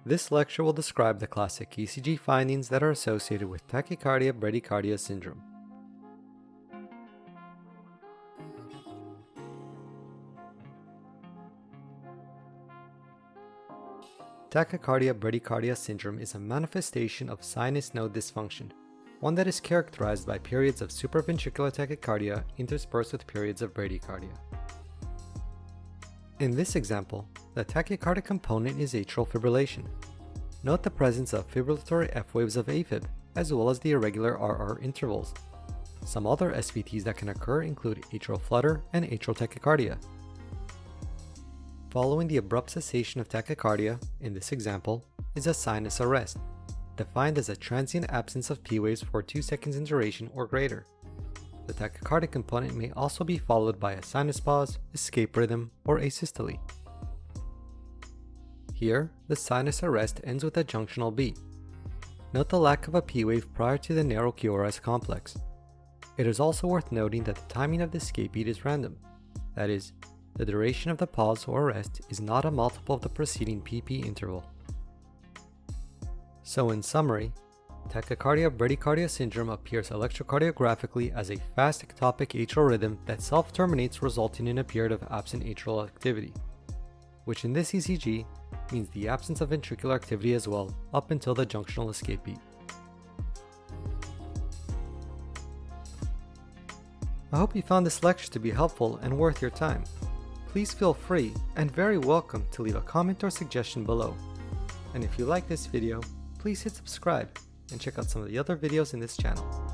This lecture will describe the classic ECG findings that are associated with Tachycardia-Bradycardia Syndrome. Tachycardia-Bradycardia Syndrome is a manifestation of sinus node dysfunction, one that is characterized by periods of supraventricular tachycardia interspersed with periods of bradycardia. In this example, the tachycardic component is atrial fibrillation. Note the presence of fibrillatory F waves of AFib, as well as the irregular RR intervals. Some other SVTs that can occur include atrial flutter and atrial tachycardia. Following the abrupt cessation of tachycardia, in this example, is a sinus arrest, defined as a transient absence of P waves for 2 seconds in duration or greater. The tachycardic component may also be followed by a sinus pause, escape rhythm, or asystole. Here, the sinus arrest ends with a junctional beat. Note the lack of a P wave prior to the narrow QRS complex. It is also worth noting that the timing of the escape beat is random. That is, the duration of the pause or arrest is not a multiple of the preceding PP interval. So in summary, Tachycardia-Bradycardia Syndrome appears electrocardiographically as a fast ectopic atrial rhythm that self-terminates, resulting in a period of absent atrial activity, which in this ECG means the absence of ventricular activity as well up until the junctional escape beat. I hope you found this lecture to be helpful and worth your time. Please feel free and very welcome to leave a comment or suggestion below. And if you like this video, please hit subscribe and check out some of the other videos in this channel.